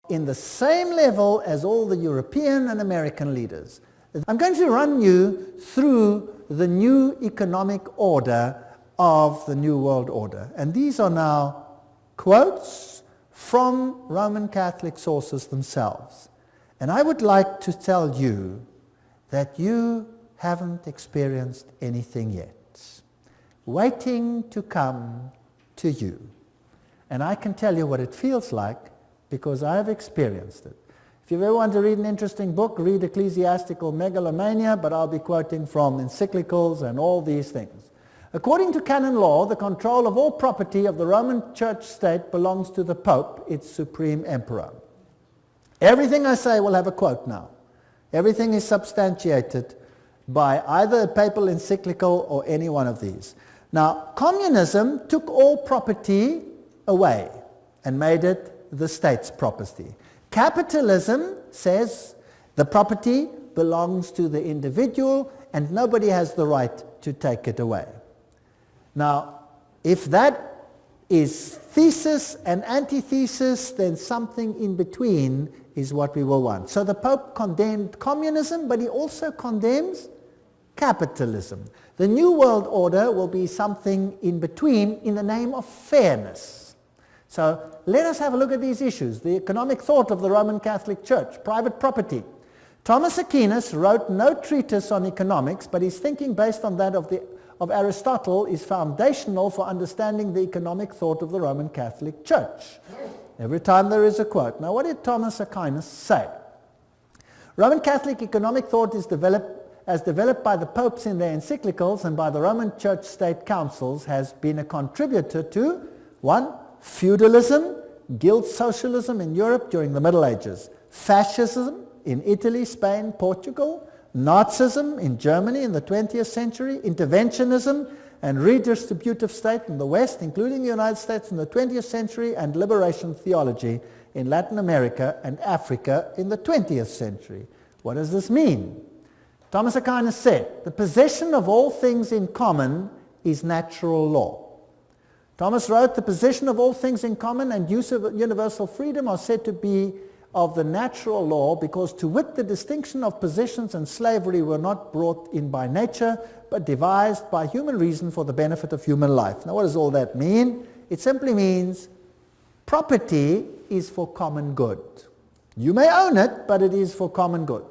in the same level as all the European and American leaders. I'm going to run you through the new economic order of the New World Order. And these are now quotes from Roman Catholic sources themselves. And I would like to tell you that you haven't experienced anything yet. Waiting to come to you. And I can tell you what it feels like because I have experienced it. If you ever want to read an interesting book, read Ecclesiastical Megalomania, but I'll be quoting from encyclicals and all these things. According to canon law, the control of all property of the Roman Church state belongs to the Pope, its supreme emperor. Everything I say will have a quote now. Everything is substantiated by either a papal encyclical or any one of these. Now, communism took all property away and made it the state's property. Capitalism says the property belongs to the individual and nobody has the right to take it away. Now, if that is thesis and antithesis, then something in between is what we will want. So the Pope condemned communism, but he also condemns capitalism. The New World Order will be something in between in the name of fairness. So let us have a look at these issues. The economic thought of the Roman Catholic Church, private property. Thomas Aquinas wrote no treatise on economics, but his thinking based on that of Aristotle is foundational for understanding the economic thought of the Roman Catholic Church. Every time there is a quote. Now, what did Thomas Aquinas say? Roman Catholic economic thought is developed by the popes in their encyclicals and by the Roman Church State Councils, has been a contributor to 1. Feudalism, guild socialism in Europe during the Middle Ages, fascism in Italy, Spain, Portugal, Nazism in Germany in the 20th century, interventionism and redistributive state in the West, including the United States in the 20th century, and liberation theology in Latin America and Africa in the 20th century. What does this mean? Thomas Aquinas said, the possession of all things in common is natural law. Thomas wrote, the possession of all things in common and use of universal freedom are said to be of the natural law, because to wit the distinction of possessions and slavery were not brought in by nature, but devised by human reason for the benefit of human life. Now what does all that mean? It simply means property is for common good. You may own it, but it is for common good.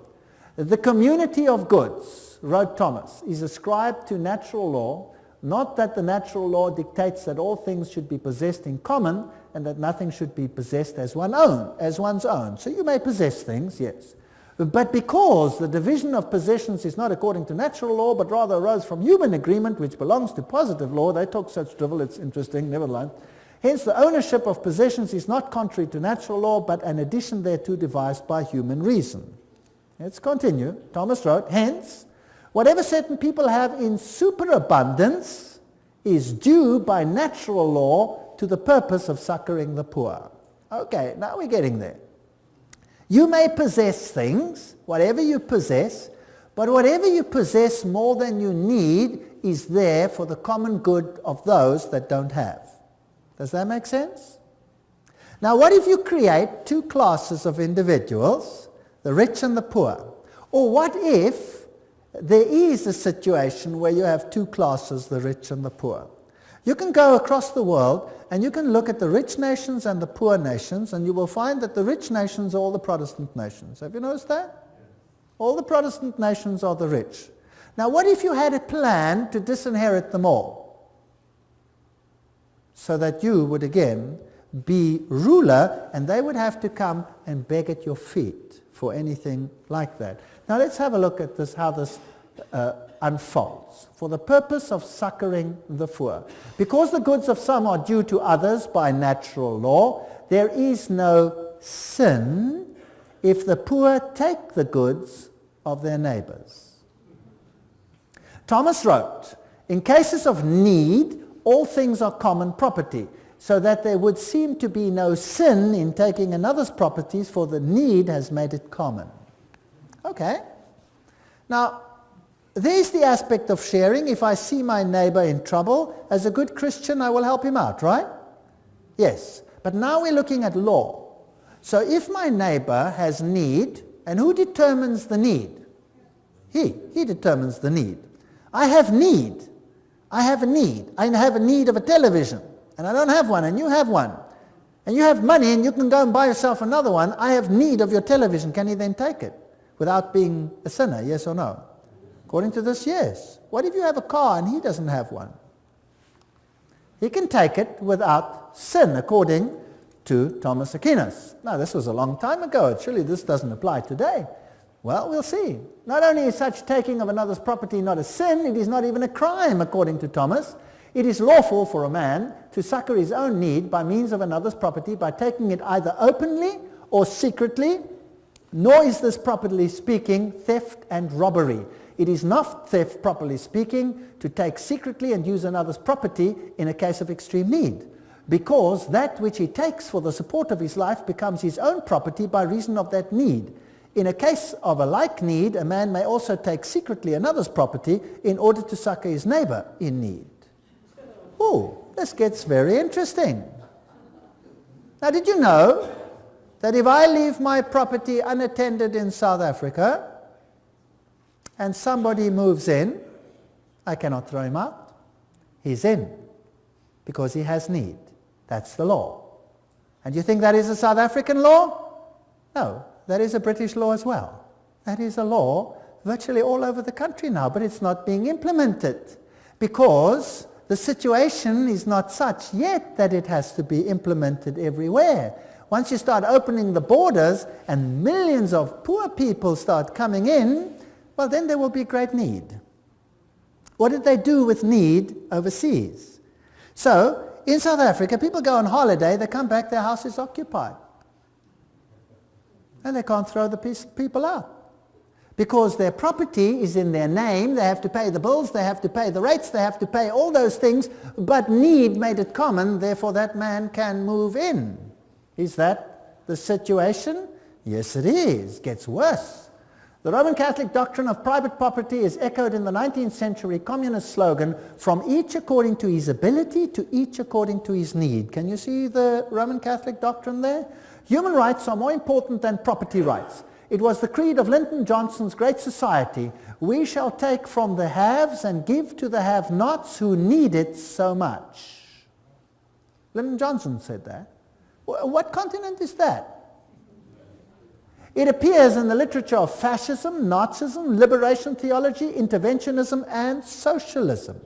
The community of goods, wrote Thomas, is ascribed to natural law, not that the natural law dictates that all things should be possessed in common and that nothing should be possessed as one's own. So you may possess things, yes. But because the division of possessions is not according to natural law, but rather arose from human agreement, which belongs to positive law, they talk such drivel, it's interesting, never mind. Hence the ownership of possessions is not contrary to natural law, but an addition thereto devised by human reason. Let's continue. Thomas wrote, hence, whatever certain people have in superabundance is due by natural law to the purpose of succoring the poor. Okay, now we're getting there. You may possess things, whatever you possess, but whatever you possess more than you need is there for the common good of those that don't have. Does that make sense? Now what if you create two classes of individuals, the rich and the poor? Or what if there is a situation where you have two classes, the rich and the poor? You can go across the world and you can look at the rich nations and the poor nations, and you will find that the rich nations are all the Protestant nations. Have you noticed that? All the Protestant nations are the rich. Now what if you had a plan to disinherit them all, so that you would again be ruler and they would have to come and beg at your feet for anything like that? Now let's have a look at this, how this unfolds. For the purpose of succoring the poor. Because the goods of some are due to others by natural law, there is no sin if the poor take the goods of their neighbors. Thomas wrote, in cases of need, all things are common property, so that there would seem to be no sin in taking another's properties, for the need has made it common. Okay. Now, there's the aspect of sharing. If I see my neighbor in trouble, as a good Christian, I will help him out, right? Yes. But now we're looking at law. So if my neighbor has need, and who determines the need? He determines the need. I have need. I have a need. I have a need of a television, and I don't have one, and you have one. And you have money, and you can go and buy yourself another one. I have need of your television. Can he then take it without being a sinner, yes or no? According to this, yes. What if you have a car and he doesn't have one? He can take it without sin, according to Thomas Aquinas. Now, this was a long time ago. Surely this doesn't apply today. Well, we'll see. Not only is such taking of another's property not a sin, it is not even a crime, according to Thomas. It is lawful for a man to succor his own need by means of another's property by taking it either openly or secretly, nor is this, properly speaking, theft and robbery. It is not theft, properly speaking, to take secretly and use another's property in a case of extreme need, because that which he takes for the support of his life becomes his own property by reason of that need. In a case of a like need, a man may also take secretly another's property in order to succor his neighbor in need. Oh, this gets very interesting. Now, did you know that if I leave my property unattended in South Africa and somebody moves in, I cannot throw him out? He's in because he has need. That's the law. And you think that is a South African law? No, that is a British law as well. That is a law virtually all over the country now, but it's not being implemented because the situation is not such yet that it has to be implemented everywhere. Once you start opening the borders and millions of poor people start coming in, well, then there will be great need. What did they do with need overseas? So, in South Africa, people go on holiday, they come back, their house is occupied. And they can't throw the people out. Because their property is in their name, they have to pay the bills, they have to pay the rates, they have to pay all those things, but need made it common, therefore that man can move in. Is that the situation? Yes, it is. It gets worse. The Roman Catholic doctrine of private property is echoed in the 19th century communist slogan, from each according to his ability to each according to his need. Can you see the Roman Catholic doctrine there? Human rights are more important than property rights. It was the creed of Lyndon Johnson's Great Society. We shall take from the haves and give to the have-nots who need it so much. Lyndon Johnson said that. What continent is that? It appears in the literature of fascism, Nazism, liberation theology, interventionism, and socialism.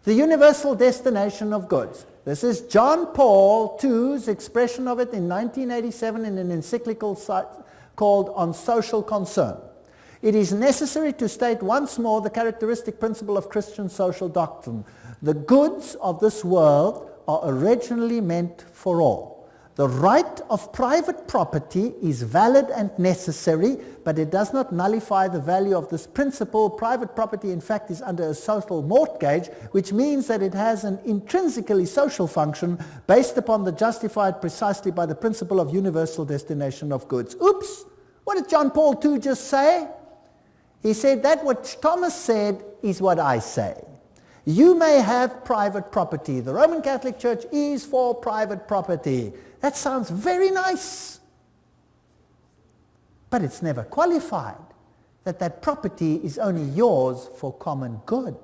The universal destination of goods. This is John Paul II's expression of it in 1987 in an encyclical called On Social Concern. It is necessary to state once more the characteristic principle of Christian social doctrine. The goods of this world are originally meant for all. The right of private property is valid and necessary, but it does not nullify the value of this principle. Private property, in fact, is under a social mortgage, which means that it has an intrinsically social function based upon the justified precisely by the principle of universal destination of goods. Oops! What did John Paul II just say? He said that what Thomas said is what I say. You may have private property. The Roman Catholic Church is for private property. That sounds very nice. But it's never qualified that that property is only yours for common good.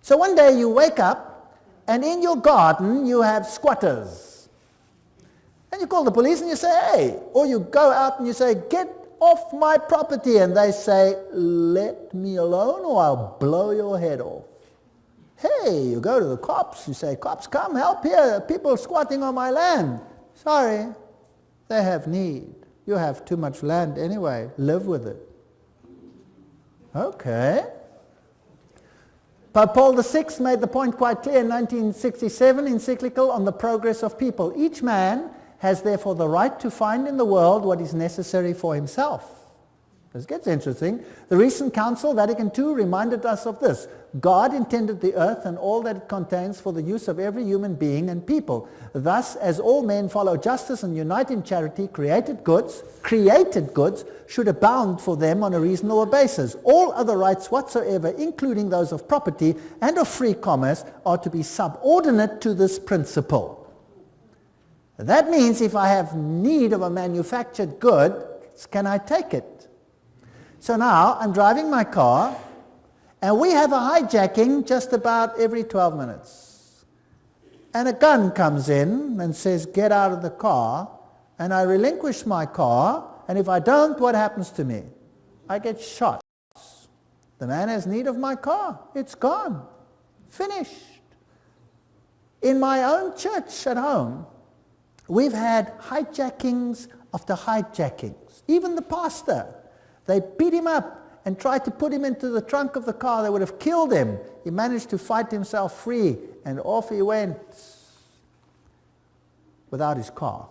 So one day you wake up and in your garden you have squatters. And you call the police and you say, hey, or you go out and you say, get off my property. And they say, let me alone or I'll blow your head off. Hey, you go to the cops, you say, cops, come help here, people are squatting on my land. Sorry, they have need. You have too much land anyway, live with it. Okay. Pope Paul VI made the point quite clear in 1967 encyclical on the progress of people. Each man has therefore the right to find in the world what is necessary for himself. This gets interesting. The recent Council, Vatican II, reminded us of this. God intended the earth and all that it contains for the use of every human being and people. Thus, as all men follow justice and unite in charity, created goods should abound for them on a reasonable basis. All other rights whatsoever, including those of property and of free commerce, are to be subordinate to this principle. That means if I have need of a manufactured good, can I take it? So now I'm driving my car, and we have a hijacking just about every 12 minutes. And a gun comes in and says, get out of the car, and I relinquish my car, and if I don't, what happens to me? I get shot. The man has need of my car. It's gone. Finished. In my own church at home, we've had hijackings after hijackings. Even the pastor, they beat him up and tried to put him into the trunk of the car. They would have killed him. He managed to fight himself free, and off he went without his car.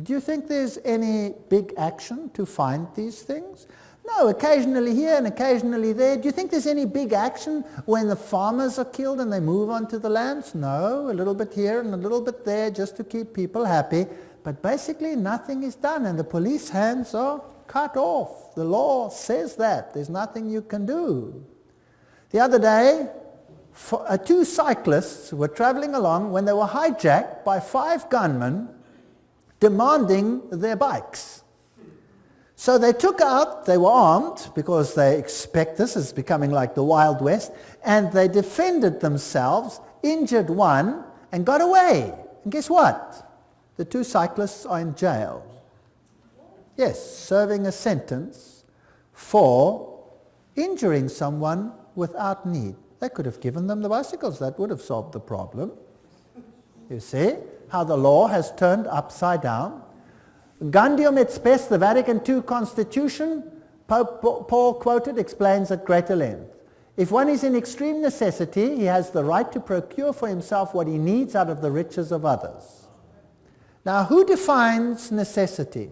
Do you think there's any big action to find these things? No, occasionally here and occasionally there. Do you think there's any big action when the farmers are killed and they move on to the lands? No, a little bit here and a little bit there just to keep people happy. But basically nothing is done, and the police hands are cut off. The law says that. There's nothing you can do. The other day, two cyclists were traveling along when they were hijacked by 5 gunmen demanding their bikes. So they took out, they were armed because they expect this is becoming like the Wild West, and they defended themselves, injured one, and got away. And guess what? The 2 cyclists are in jail. Yes, serving a sentence for injuring someone without need. They could have given them the bicycles. That would have solved the problem. You see how the law has turned upside down? Gaudium et Spes, the Vatican II Constitution, Pope Paul quoted, explains at greater length. If one is in extreme necessity, he has the right to procure for himself what he needs out of the riches of others. Now, who defines necessity?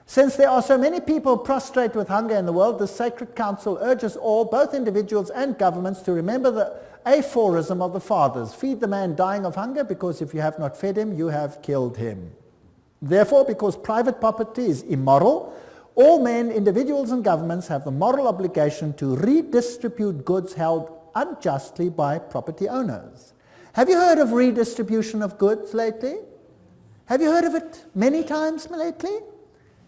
Since there are so many people prostrate with hunger in the world, the Sacred Council urges all, both individuals and governments, to remember the aphorism of the fathers. Feed the man dying of hunger, because if you have not fed him, you have killed him. Therefore, because private property is immoral, all men, individuals and governments have the moral obligation to redistribute goods held unjustly by property owners. Have you heard of redistribution of goods lately? Have you heard of it many times lately?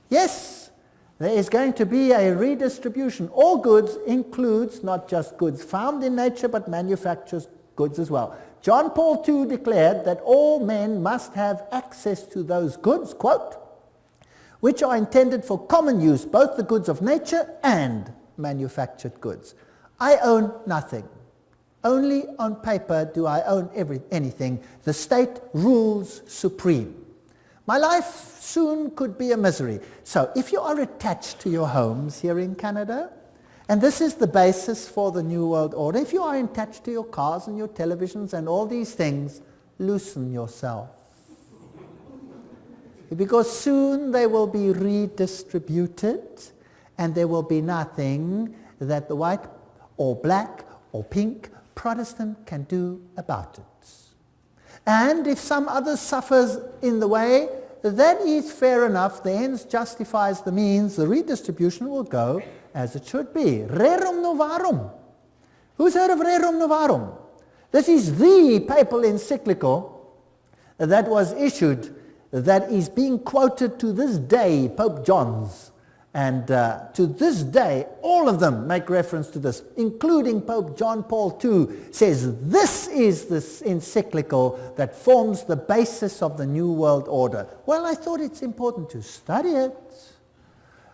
Yes, there is going to be a redistribution. All goods includes not just goods found in nature, but manufactured goods as well. John Paul II declared that all men must have access to those goods, quote, which are intended for common use, both the goods of nature and manufactured goods. I own nothing. Only on paper do I own anything. The state rules supreme. My life soon could be a misery. So if you are attached to your homes here in Canada, and this is the basis for the New World Order, if you are attached to your cars and your televisions and all these things, loosen yourself. Because soon they will be redistributed, and there will be nothing that the white or black or pink Protestant can do about it. And if some other suffers in the way, that is fair enough. The ends justifies the means. The redistribution will go as it should be. Rerum novarum. Who's heard of Rerum novarum? This is the papal encyclical that was issued, that is being quoted to this day, Pope John's. And to this day, all of them make reference to this, including Pope John Paul II, says this is this encyclical that forms the basis of the New World Order. Well, I thought it's important to study it.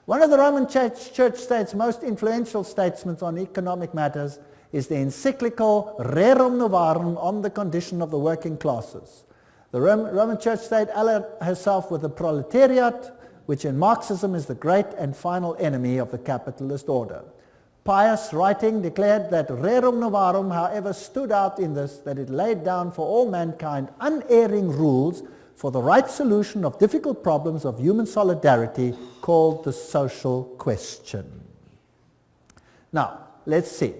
One of the Roman Church State's most influential statesmen on economic matters is the encyclical Rerum Novarum on the condition of the working classes. The Roman Church State allied herself with the proletariat, which in Marxism is the great and final enemy of the capitalist order. Pius, writing, declared that Rerum Novarum, however, stood out in this, that it laid down for all mankind unerring rules for the right solution of difficult problems of human solidarity, called the social question. Now, let's see.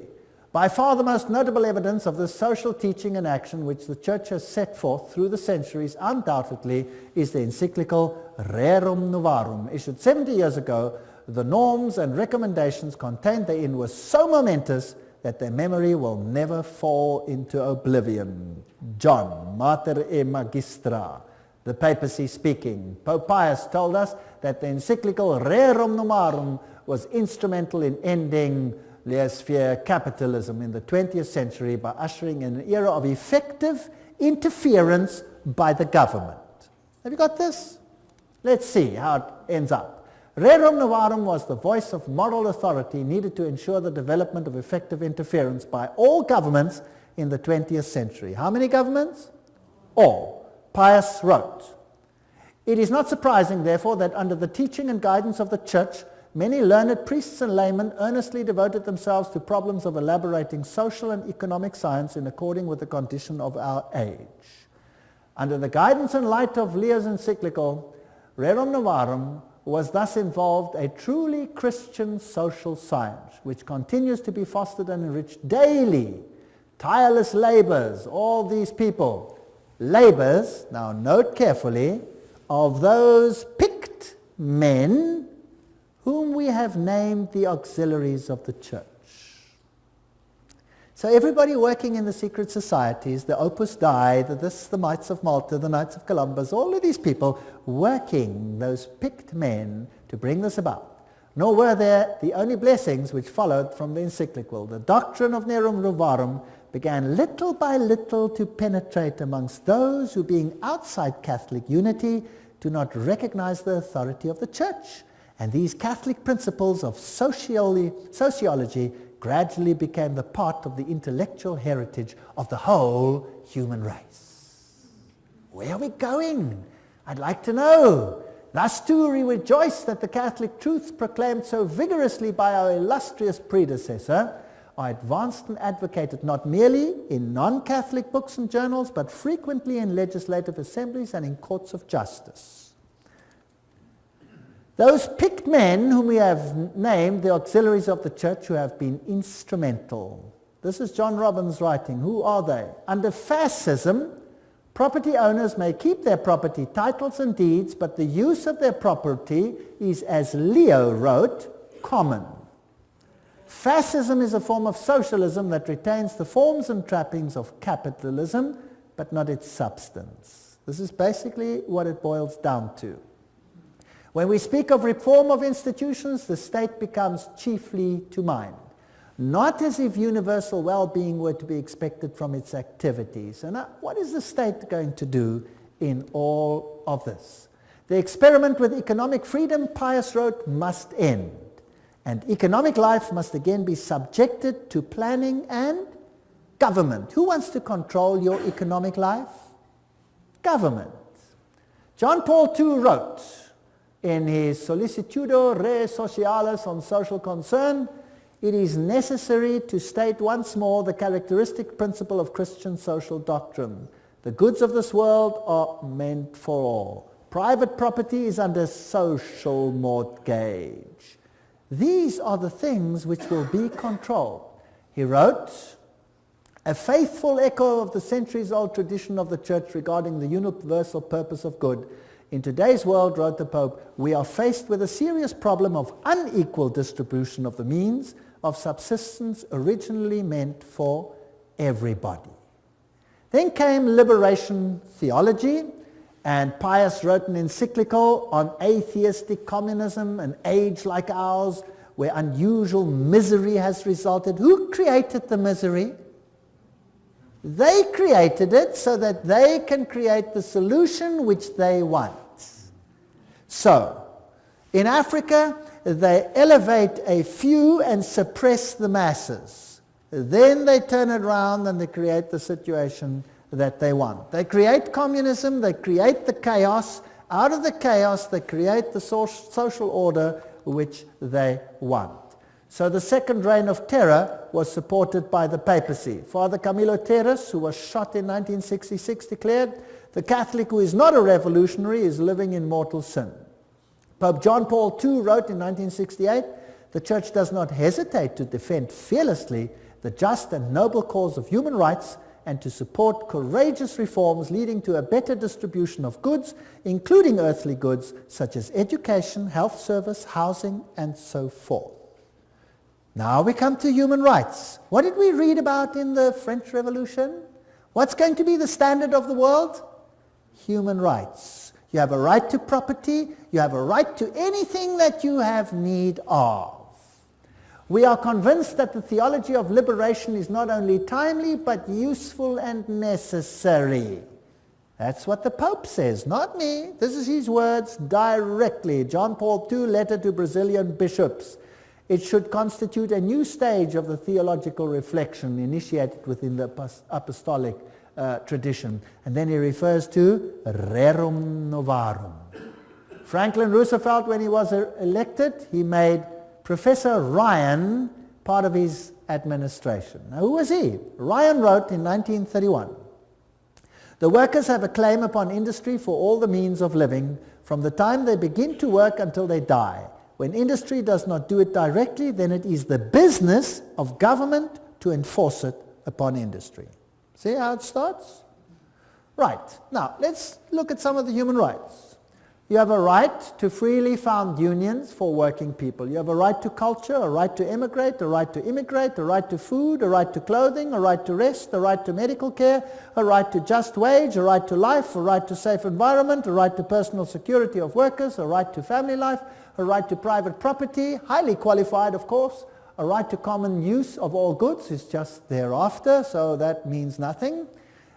By far the most notable evidence of this social teaching and action which the Church has set forth through the centuries, undoubtedly, is the encyclical Rerum Novarum, issued 70 years ago. The norms and recommendations contained therein were so momentous that their memory will never fall into oblivion. John, Mater e Magistra, the papacy speaking. Pope Pius told us that the encyclical Rerum Novarum was instrumental in ending laissez-faire capitalism in the 20th century by ushering in an era of effective interference by the government. Have you got this? Let's see how it ends up. Rerum Novarum was the voice of moral authority needed to ensure the development of effective interference by all governments in the 20th century. How many governments? All. Pius wrote, "It is not surprising, therefore, that under the teaching and guidance of the Church, many learned priests and laymen earnestly devoted themselves to problems of elaborating social and economic science in accordance with the condition of our age. Under the guidance and light of Leo's encyclical, Rerum Novarum was thus involved a truly Christian social science, which continues to be fostered and enriched daily. Tireless labors, all these people, labors, now note carefully, of those picked men whom we have named the auxiliaries of the Church." So everybody working in the secret societies, the Opus Dei, the Mites of Malta, the Knights of Columbus, all of these people working, those picked men, to bring this about. Nor were there the only blessings which followed from the encyclical. The doctrine of Rerum Novarum began little by little to penetrate amongst those who, being outside Catholic unity, do not recognize the authority of the Church. And these Catholic principles of sociology gradually became the part of the intellectual heritage of the whole human race. Where are we going? I'd like to know. Thus too we rejoice that the Catholic truths proclaimed so vigorously by our illustrious predecessor are advanced and advocated not merely in non-Catholic books and journals, but frequently in legislative assemblies and in courts of justice. Those picked men whom we have named the auxiliaries of the Church who have been instrumental. This is John Robbins writing. Who are they? Under fascism, property owners may keep their property titles and deeds, but the use of their property is, as Leo wrote, common. Fascism is a form of socialism that retains the forms and trappings of capitalism, but not its substance. This is basically what it boils down to. When we speak of reform of institutions, the state becomes chiefly to mind, not as if universal well-being were to be expected from its activities. And what is the state going to do in all of this? The experiment with economic freedom, Pius wrote, must end, and economic life must again be subjected to planning and government. Who wants to control your economic life? Government. John Paul II wrote, in his Sollicitudo Re Socialis on social concern, it is necessary to state once more the characteristic principle of Christian social doctrine. The goods of this world are meant for all. Private property is under social mortgage. These are the things which will be controlled. He wrote, a faithful echo of the centuries-old tradition of the Church regarding the universal purpose of good. In today's world, wrote the Pope, we are faced with a serious problem of unequal distribution of the means of subsistence originally meant for everybody. Then came liberation theology, and Pius wrote an encyclical on atheistic communism, an age like ours, where unusual misery has resulted. Who created the misery? They created it so that they can create the solution which they want. So, in Africa, they elevate a few and suppress the masses. Then they turn it around and they create the situation that they want. They create communism, they create the chaos. Out of the chaos, they create the social order which they want. So the second reign of terror was supported by the papacy. Father Camilo Terres, who was shot in 1966, declared, the Catholic who is not a revolutionary is living in mortal sin. Pope John Paul II wrote in 1968, the Church does not hesitate to defend fearlessly the just and noble cause of human rights and to support courageous reforms leading to a better distribution of goods, including earthly goods such as education, health service, housing, and so forth. Now we come to human rights. What did we read about in the French Revolution? What's going to be the standard of the world? Human rights. You have a right to property. You have a right to anything that you have need of. We are convinced that the theology of liberation is not only timely, but useful and necessary. That's what the Pope says, not me. This is his words directly. John Paul II, letter to Brazilian bishops. It should constitute a new stage of the theological reflection initiated within the apostolic tradition. And then he refers to Rerum Novarum. Franklin Roosevelt, when he was elected, he made Professor Ryan part of his administration. Now, who was he? Ryan wrote in 1931, "The workers have a claim upon industry for all the means of living, from the time they begin to work until they die. When industry does not do it directly, then it is the business of government to enforce it upon industry." See how it starts? Right. Now, let's look at some of the human rights. You have a right to freely found unions for working people. You have a right to culture, a right to immigrate, a right to immigrate, a right to food, a right to clothing, a right to rest, a right to medical care, a right to just wage, a right to life, a right to safe environment, a right to personal security of workers, a right to family life, a right to private property, highly qualified of course, a right to common use of all goods is just thereafter, so that means nothing.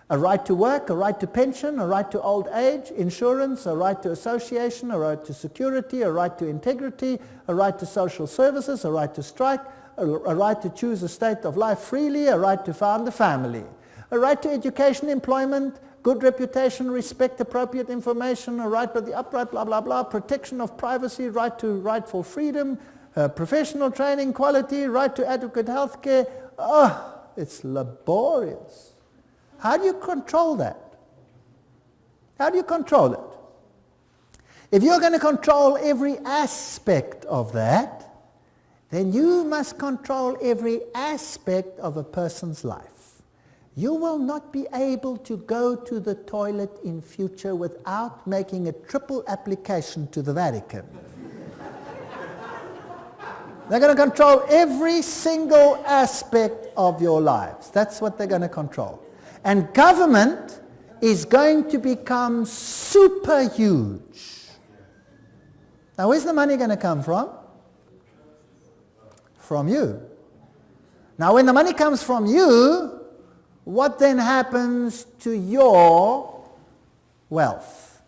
A right to work, a right to pension, a right to old age, insurance, a right to association, a right to security, a right to integrity, a right to social services, a right to strike, a right to choose a state of life freely, a right to found a family, a right to education, employment, good reputation, respect, appropriate information, a right to the upright, blah, blah, blah, protection of privacy, right for freedom, professional training, quality, right to adequate health care. Oh, it's laborious. How do you control that? How do you control it? If you're going to control every aspect of that, then you must control every aspect of a person's life. You will not be able to go to the toilet in future without making a triple application to the Vatican. They're going to control every single aspect of your lives. That's what they're going to control. And government is going to become super huge. Now, where's the money going to come from? From you. Now, when the money comes from you, what then happens to your wealth?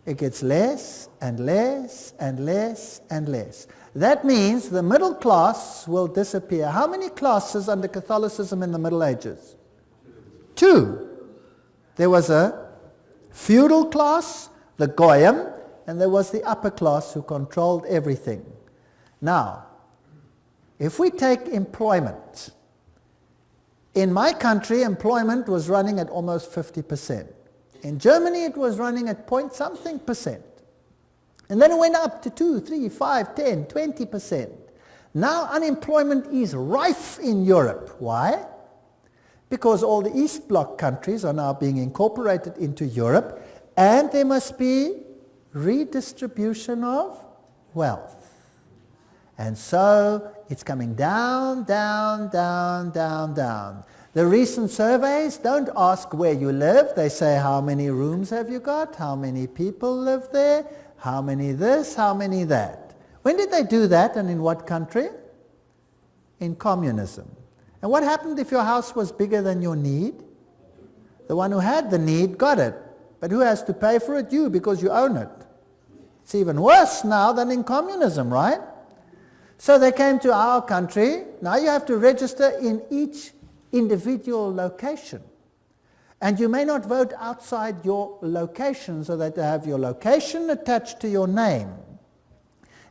It gets less and less and less and less. That means the middle class will disappear. How many classes under Catholicism in the Middle Ages? 2. There was a feudal class, the Goyim, and there was the upper class who controlled everything. Now, if we take employment, in my country employment was running at almost 50%. In Germany it was running at point something percent. And then it went up to 2, 3, 5, 10, 20%. Now unemployment is rife in Europe. Why? Because all the East Bloc countries are now being incorporated into Europe, and there must be redistribution of wealth. And so it's coming down, down, down, down, down. The recent surveys don't ask where you live. They say how many rooms have you got, how many people live there, how many this, how many that. When did they do that, and in what country? In communism. And what happened if your house was bigger than your need? The one who had the need got it. But who has to pay for it? You, because you own it. It's even worse now than in communism, right? So they came to our country. Now you have to register in each individual location. And you may not vote outside your location, so that they have your location attached to your name.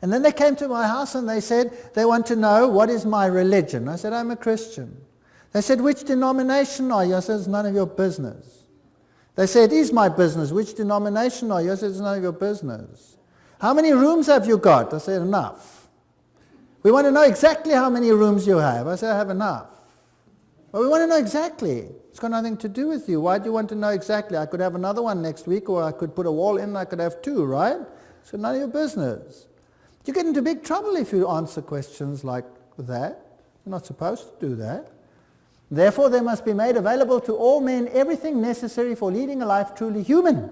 And then they came to my house and they said they want to know, what is my religion? I said, I'm a Christian. They said, which denomination are you? I said, it's none of your business. They said, it is my business. Which denomination are you? I said, it's none of your business. How many rooms have you got? I said, enough. We want to know exactly how many rooms you have. I said, I have enough. Well, we want to know exactly. It's got nothing to do with you. Why do you want to know exactly? I could have another one next week, or I could put a wall in and I could have 2, right? So none of your business. You get into big trouble if you answer questions like that. You're not supposed to do that. Therefore, there must be made available to all men everything necessary for leading a life truly human.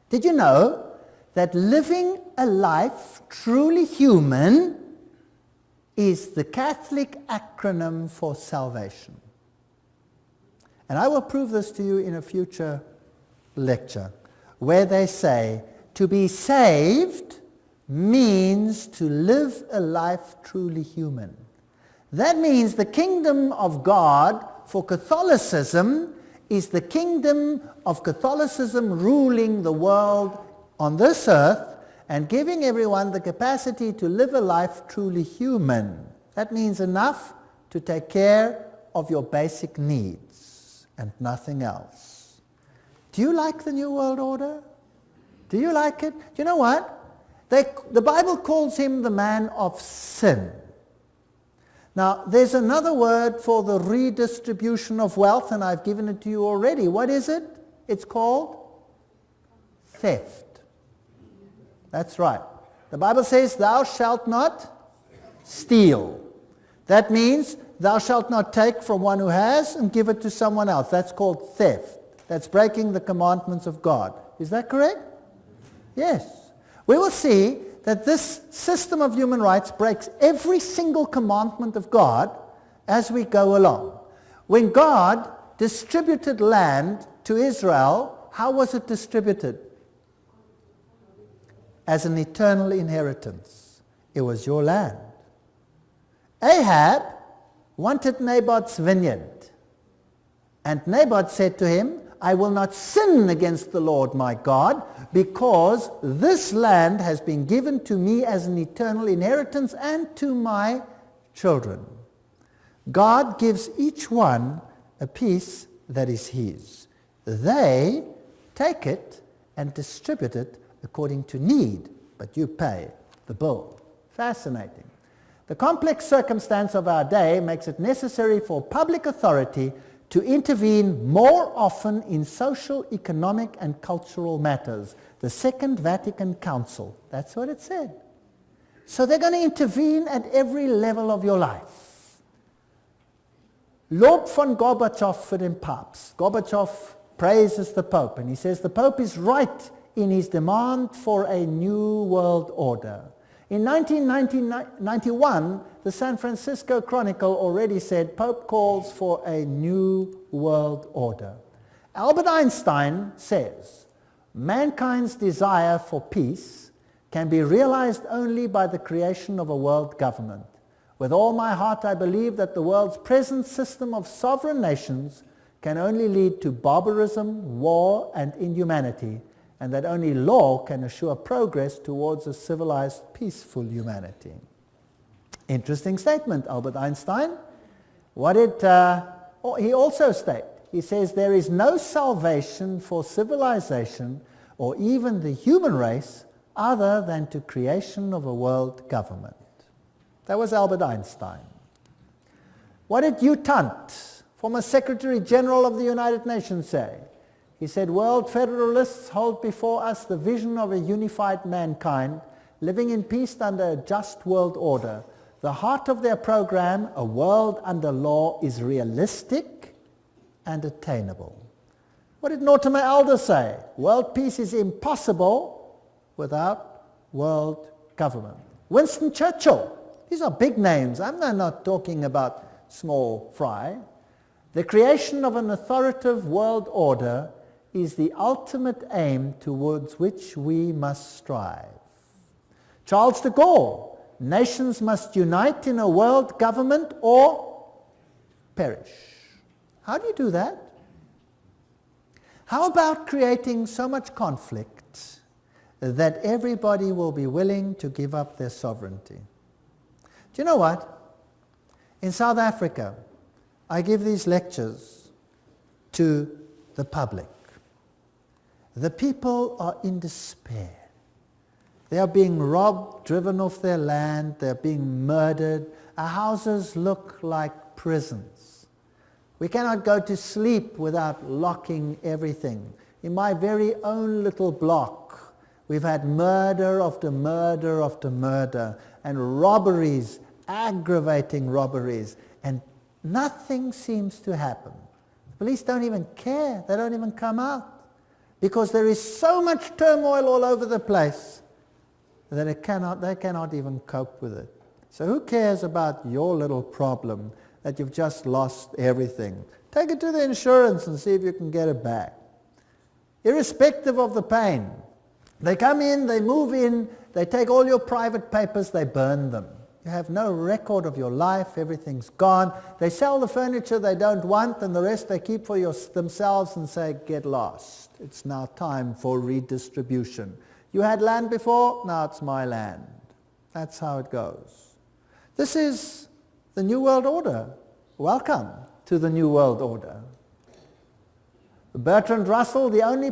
Did you know that living a life truly human is the Catholic acronym for salvation? And I will prove this to you in a future lecture, where they say to be saved means to live a life truly human. That means the kingdom of God for Catholicism is the kingdom of Catholicism ruling the world on this earth and giving everyone the capacity to live a life truly human. That means enough to take care of your basic needs and nothing else. Do you like the New World Order? Do you like it? Do you know what? The Bible calls him the man of sin. Now, there's another word for the redistribution of wealth, and I've given it to you already. What is it? It's called theft. That's right. The Bible says, thou shalt not steal. That means thou shalt not take from one who has and give it to someone else. That's called theft. That's breaking the commandments of God. Is that correct? Yes. We will see that this system of human rights breaks every single commandment of God as we go along. When God distributed land to Israel, how was it distributed? As an eternal inheritance. It was your land. Ahab wanted Naboth's vineyard. And Naboth said to him, I will not sin against the Lord my God, because this land has been given to me as an eternal inheritance and to my children. God gives each one a piece that is his. They take it and distribute it according to need, but you pay the bill. Fascinating. The complex circumstance of our day makes it necessary for public authority to intervene more often in social, economic, and cultural matters. The Second Vatican Council, that's what it said. So they're going to intervene at every level of your life. Lob von Gorbachev für den Papst. Gorbachev praises the Pope, and he says the Pope is right in his demand for a new world order. In 1991, the San Francisco Chronicle already said Pope calls for a new world order. Albert Einstein says, mankind's desire for peace can be realized only by the creation of a world government. With all my heart I believe that the world's present system of sovereign nations can only lead to barbarism, war, and inhumanity, and that only law can assure progress towards a civilized, peaceful humanity. Interesting statement, Albert Einstein. What did he also state? He says there is no salvation for civilization or even the human race other than to creation of a world government. That was Albert Einstein. What did Hugh Tunt, former Secretary General of the United Nations, say? He said, world federalists hold before us the vision of a unified mankind living in peace under a just world order. The heart of their program, a world under law, is realistic and attainable. What did Mortimer Adler say? World peace is impossible without world government. Winston Churchill. These are big names. I'm not talking about small fry. The creation of an authoritative world order is the ultimate aim towards which we must strive. Charles de Gaulle, nations must unite in a world government or perish. How do you do that? How about creating so much conflict that everybody will be willing to give up their sovereignty? Do you know what? In South Africa, I give these lectures to the public. The people are in despair. They are being robbed, driven off their land, they're being murdered. Our houses look like prisons. We cannot go to sleep without locking everything. In my very own little block, we've had murder after murder after murder, and robberies aggravating robberies, and nothing seems to happen. The police don't even care. They don't even come out because there is so much turmoil all over the place that they cannot even cope with it. So who cares about your little problem that you've just lost everything? Take it to the insurance and see if you can get it back. Irrespective of the pain. They come in, they move in, they take all your private papers, they burn them. You have no record of your life, everything's gone. They sell the furniture they don't want, and the rest they keep for themselves and say, get lost. It's now time for redistribution. You had land before, now it's my land. That's how it goes. This is the New World Order. Welcome to the New World Order. Bertrand Russell, the only